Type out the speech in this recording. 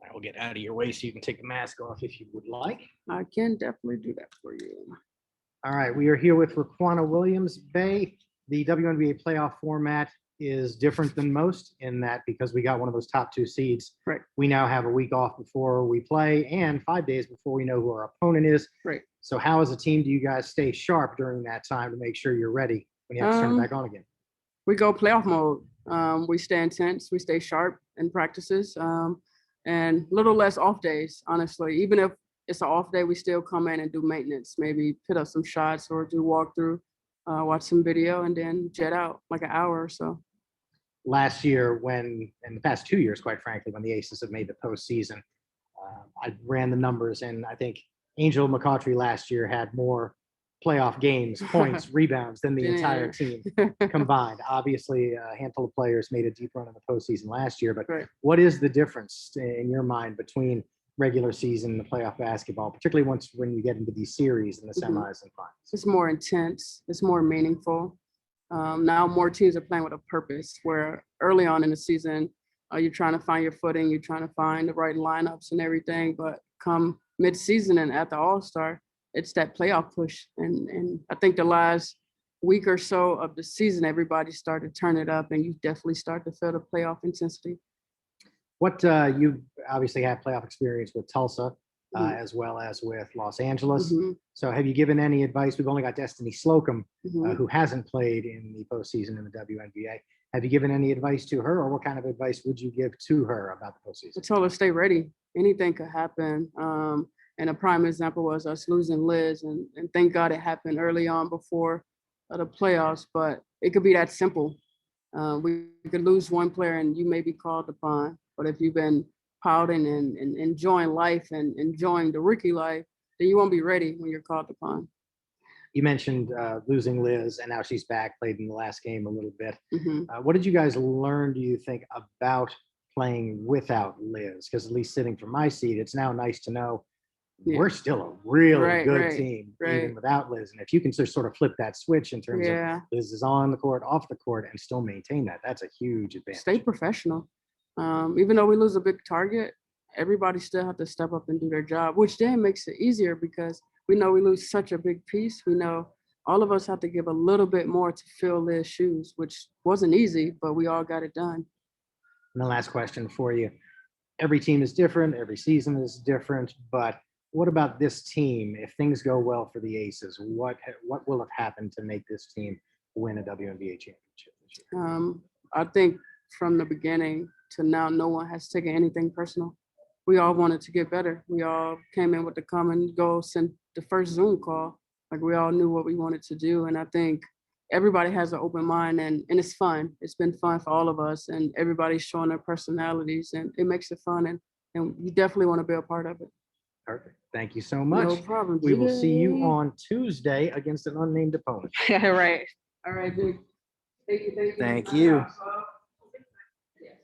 I will get out of your way so you can take the mask off if you would like. I can definitely do that for you. All right, we are here with Raquana Williams. Bay, the WNBA playoff format is different than most in that because we got one of those top 2 seeds. Right. We now have a week off before we play and 5 days before we know who our opponent is. Right. So how as a team do you guys stay sharp during that time to make sure you're ready when you have to turn it back on again? We go playoff mode. We stay intense, we stay sharp in practices, and a little less off days, honestly. Even if it's an off day, we still come in and do maintenance, maybe put up some shots or do walkthrough, watch some video, and then jet out like an hour or so. Last year, in the past 2 years, quite frankly, when the Aces have made the postseason, I ran the numbers, and I think Angel McCautry last year had more playoff games, points, rebounds than the entire team combined. Obviously, a handful of players made a deep run in the postseason last year, but Right. what is the difference in your mind between regular season and the playoff basketball, particularly when you get into these series and the semis and finals? It's more intense, it's more meaningful. Now more teams are playing with a purpose, where early on in the season, you're trying to find your footing, you're trying to find the right lineups and everything, but come mid-season and at the All-Star, it's that playoff push. And I think the last week or so of the season, everybody started to turn it up, and you definitely start to feel the playoff intensity. What you obviously have playoff experience with Tulsa as well as with Los Angeles. So have you given any advice? We've only got Destiny Slocum, who hasn't played in the postseason in the WNBA. Have you given any advice to her, or what kind of advice would you give to her about the postseason? I told her, stay ready. Anything could happen. And a prime example was us losing Liz, and thank God it happened early on before the playoffs, but it could be that simple. We could lose one player and you may be called upon, but if you've been pouting and enjoying life and enjoying the rookie life, then you won't be ready when you're called upon. You mentioned losing Liz, and now she's back, played in the last game a little bit. What did you guys learn, do you think, about playing without Liz? Because at least sitting from my seat, it's now nice to know we're still a really good team, even without Liz. And if you can just sort of flip that switch in terms of Liz is on the court, off the court, and still maintain that, that's a huge advantage. Stay professional. Even though we lose a big target, everybody still have to step up and do their job, which then makes it easier because we know we lose such a big piece. We know all of us have to give a little bit more to fill Liz's shoes, which wasn't easy, but we all got it done. And the last question for you. Every team is different. Every season is different. But what about this team? If things go well for the Aces, what will have happened to make this team win a WNBA championship this year? I think from the beginning to now, no one has taken anything personal. We all wanted to get better. We all came in with the common goal since the first Zoom call. Like, we all knew what we wanted to do. And I think everybody has an open mind, and it's fun. It's been fun for all of us, and everybody's showing their personalities, and it makes it fun. And you definitely want to be a part of it. Perfect. Thank you so much. No problem. We will see you on Tuesday against an unnamed opponent. All right. All right, dude. Thank you. Thank you. Yes.